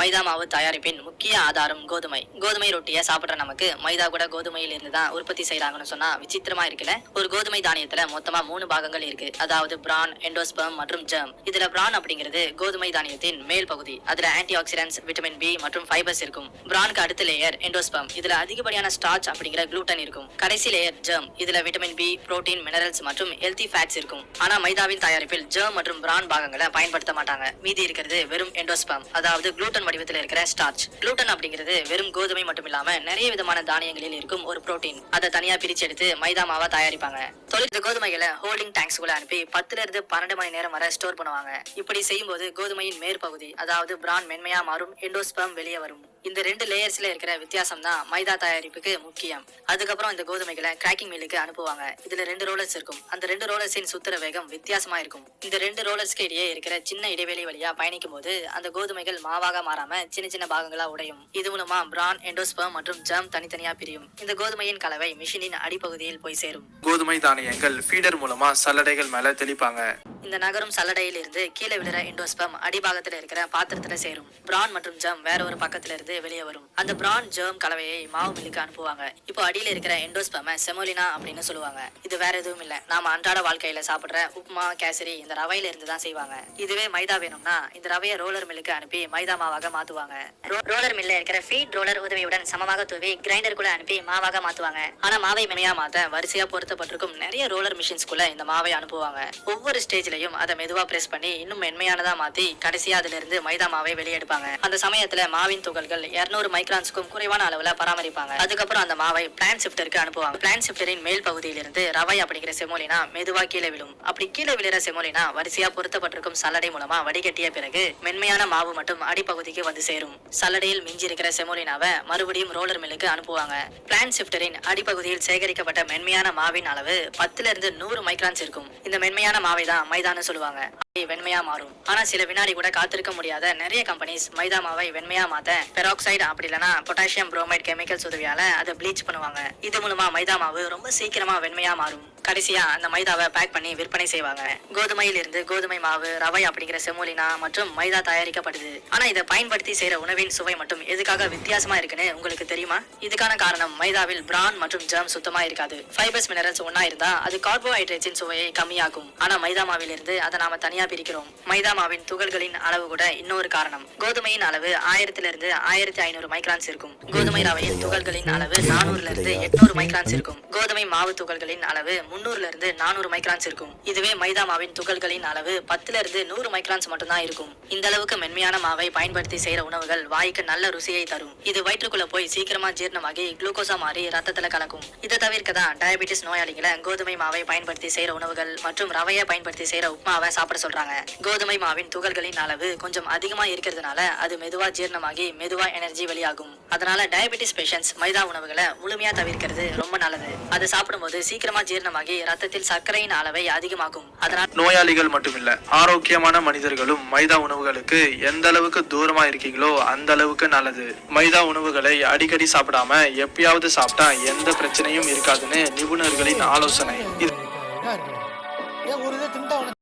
மைதா மாவு தயாரிப்பின் முக்கிய ஆதாரம் கோதுமை. கோதுமை ரொட்டியை சாப்பிடுற நமக்கு மைதா கூட கோதுமையில இருந்து தான் உற்பத்தி செய்யறாங்கன்னு சொன்னா விசித்திரமா இருக்குல்ல. ஒரு கோதுமை தானியத்துல மொத்தமா 3 பாகங்கள் இருக்கு. அதாவது பிரான், எண்டோஸ்பெர்ம் மற்றும் ஜெர்ம். இதுல பிரான் அப்படிங்கிறது கோதுமை தானியத்தின் மேல் பகுதி. அதுல ஆன்டி ஆக்சிடென்ட்ஸ், விட்டமின் பி மற்றும் ஃபைபர்ஸ் இருக்கும். பிரானுக்கு அடுத்த லேயர் எண்டோஸ்பெர்ம். இதுல அதிகப்படியான ஸ்டார்ச் அப்படிங்கிற குளூட்டன் இருக்கும். கடைசி லேயர் ஜெர்ம். இதுல விட்டமின் பி, புரோட்டீன், மினரல்ஸ் மற்றும் ஹெல்தி ஃபேட்ஸ் இருக்கும். ஆனா மைதாவின் தயாரிப்பில் ஜெர்ம் மற்றும் பிரான் பாகங்களை பயன்படுத்த மாட்டாங்க. மீதி இருக்கிறது வெறும் எண்டோஸ்பெர்ம், அதாவது குளூட்டன் வடிவத்தில் இருக்கிற ஸ்டார்ச். குளூட்டன் அப்படிங்கிறது வெறும் கோதுமை மட்டும் இல்லாம நிறைய விதமான தானியங்களில் இருக்கும் ஒரு புரோட்டீன். அதை தனியா பிரிச்சு எடுத்து மைதா மாவா தயாரிப்பாங்க. தொழில் கோதுமைகளை ஹோல்டிங் டேங்க்ஸ்குள்ள அனுப்பி 10 இருந்து 12 மணி நேரம் வரை ஸ்டோர் பண்ணுவாங்க. இப்படி செய்யும் போது கோதுமையின் மேற்பகுதி அதாவது பிரான் மென்மையா மாறும், எண்டோஸ்பெர்ம் வெளியே வரும். இந்த 2 லேயர்ஸ்ல இருக்கிற வித்தியாசம் தான் மைதா தயாரிப்புக்கு முக்கியம். அதுக்கப்புறம் இந்த கோதுமைகளை கிராக்கிங் மில்லுக்கு அனுப்புவாங்க. இதுல 2 ரோலர்ஸ் இருக்கும். அந்த 2 ரோலர்ஸின் சுத்துற வேகம் வித்தியாசமா இருக்கும். இந்த 2 ரோலர்ஸ்க்கு இடையே இருக்கிற சின்ன இடைவெளி வழியா பயணிக்கும் போது அந்த கோதுமைகள் மாவாக மாறாம சின்ன சின்ன பாகங்களா உடையும். இது மூலமா பிரான், எண்டோஸ்பெர்ம் மற்றும் ஜெர்ம் தனித்தனியா பிரியும். இந்த கோதுமையின் கலவை மிஷினின் அடிப்பகுதியில் போய் சேரும். கோதுமை தானியங்கள் ஃபீடர் மூலமா சல்லடைகள் மேல தெளிப்பாங்க. இந்த நகரும் சல்லடையில் இருந்து கீழே விழுற எண்டோஸ்பெர்ம் அடிபாகத்துல இருக்கிற பாத்திரத்துல சேரும். பிரான் மற்றும் ஜெர்ம் வேற ஒரு பக்கத்துல இருந்து வெளியே வரும். அந்த பிரான் ஜெர்ம் கலவையை மாவு மில்லுக்கு அனுப்புவாங்க. இப்போ அடியில இருக்கிற எண்டோஸ்பெர்மை செமோலினா அப்படின்னு சொல்லுவாங்க. இது வேற எதுவும் இல்ல, நாம அன்றாட வாழ்க்கையில சாப்பிடுற உப்புமா, கேசரி இந்த ரவையில இருந்து தான் செய்வாங்க. இதுவே மைதா வேணும்னா இந்த ரவையை ரோலர் மில்லுக்கு அனுப்பி மைதா மாவாக மாத்துவாங்க. ரோலர் மில்ல இருக்கிற ஃபீட் ரோலர் உதவியுடன் சமமாக தூவி கிரைண்டருக்குள்ள அனுப்பி மாவாக மாத்துவாங்க. ஆனா மாவை மென்மையா மாத்த வரிசையா பொருத்தப்பட்டிருக்கும் நிறைய ரோலர் மிஷின்ஸ்குள்ள இந்த மாவை அனுப்புவாங்க. ஒவ்வொரு ஸ்டேஜ்லயும் அதை மெதுவா பிரஸ் பண்ணி இன்னும் மென்மையானதா மாத்தி கடைசியா அதுல இருந்து மைதா மாவை வெளியெடுப்பாங்க. அந்த சமயத்துல மாவின் துகள்கள் 200 மைக்ரான்ஸ்க்கும் குறைவான அளவுல பராமரிப்பாங்க. அதுக்கப்புறம் அந்த மாவை பிளான் ஷிஃப்டருக்கு அனுப்புவாங்க. பிளான் ஷிஃப்டரின் மேல் பகுதியில் இருந்து ரவை அப்படிங்கிற செமோலினா மெதுவா கீழே விழும். அப்படி கீழே விழுற செமோலினா வரிசையா பொருத்தப்பட்டிருக்கும் சல்லடை மூலமா வடிகட்டிய பிறகு மென்மையான மாவு மட்டும் அடிப்பகுதிக்கு வந்து சேரும். சல்லடையில் மிஞ்சி இருக்கிற செமோலினாவை மறுபடியும் ரோலர் மில்லுக்கு அனுப்புவாங்க. பிளான் ஷிஃப்டரின் அடிப்பகுதியில் சேகரிக்கப்பட்ட மென்மையான மாவின் அளவு 10 இருந்து 100 மைக்ரான்ஸ் இருக்கும். இந்த மென்மையான மாவை தான் மைதான்னு சொல்லுவாங்க. வெண்மையா மாறும். ஆனா சில வினாடி கூட காத்திருக்க முடியாத நிறைய கம்பெனிஸ் மைதா மாவை வெண்மையா மாத்த பெராக்சைடு அப்படி இல்லனா பொட்டாசியம் புரோமைட் கெமிக்கல்ஸ் உதவியால அதை ப்ளீச் பண்ணுவாங்க. இது மூலமா மைதா மாவு ரொம்ப சீக்கிரமா வெண்மையா மாறும். கடைசியா அந்த மைதாவை பேக் பண்ணி விற்பனை செய்வாங்க. கோதுமையில் இருந்து கோதுமை மாவு, ரவை அப்படிங்கிற செமோலினா மற்றும் மைதா தயாரிக்கப்படுது. ஆனா இதை பயன்படுத்தி செய்யற உணவின் சுவை மட்டும் எதுக்காக வித்தியாசமா இருக்குன்னு உங்களுக்கு தெரியுமா? இதுக்கான காரணம் மைதாவில் பிரான் மற்றும் ஜெர்ம் சுத்தமா இருக்காது. ஃபைபர்ஸ், மினரல்ஸ் ஒன்னா இருந்தா அது கார்போஹைட்ரேட்ஸின் சுவையை கம்மியாக்கும். ஆனா மைதா மாவில் இருந்து அதை நாம தனியா பிரிக்கிறோம். மைதா மாவின் துகள்களின் அளவு கூட இன்னொரு காரணம். கோதுமையின் அளவு 1000 இருந்து 1500 மைக்ரான்ஸ் இருக்கும். கோதுமை ரவையின் துகள்களின் அளவு 400 இருந்து 800 மைக்ரான்ஸ் இருக்கும். கோதுமை மாவு துகள்களின் அளவு 300 இருந்து 400 மைக்ரான்ஸ் இருக்கும். இதுவே மைதா மாவின் துகள்களின் அளவு 10 இருந்து 100 மைக்ரான்ஸ் மட்டும் தான் இருக்கும். இந்த அளவுக்கு மென்மையான மாவை பயன்படுத்தி செய்யற உணவுகள் வாய்க்கு நல்ல ருசியை தரும். இது வயிற்றுக்குள்ள போய் சீக்கிரமா ஜீரணமாகி குளுக்கோஸா மாறி ரத்தத்துல கலக்கும். இதை தவிர்க்க தான் டயபெட்டிஸ் நோயாளிகளை கோதுமை மாவை பயன்படுத்தி செய்யற உணவுகள் மற்றும் ரவையை பயன்படுத்தி செய்யற உப்புமாவை சாப்பிட சொல்றாங்க. கோதுமை மாவின் துகள்களின் அளவு கொஞ்சம் அதிகமா இருக்கிறதுனால அது மெதுவா ஜீரணமாகி மெதுவா எனர்ஜி வெளியாகும். அதனால டயபெட்டிஸ் பேஷண்ட்ஸ் மைதா உணவுகளை முழுமையா தவிர்க்கிறது ரொம்ப நல்லது. அது சாப்பிடும்போது சீக்கிரமா ஜீரணமாகி ரத்தத்தில் சர்க்கரையின் அளவை அதிகமாகும். அதனால் நோயாளிகள் மட்டுமில்ல, ஆரோக்கியமான மனிதர்களும் மைதா உணவுகளுக்கு எந்த அளவுக்கு தூரமா இருக்கீங்களோ அந்த அளவுக்கு நல்லது. மைதா உணவுகளை அடிக்கடி சாப்பிடாம எப்பயாவது சாப்பிட்டா எந்த பிரச்சனையும் இருக்காதுன்னு நிபுணர்களின் ஆலோசனை.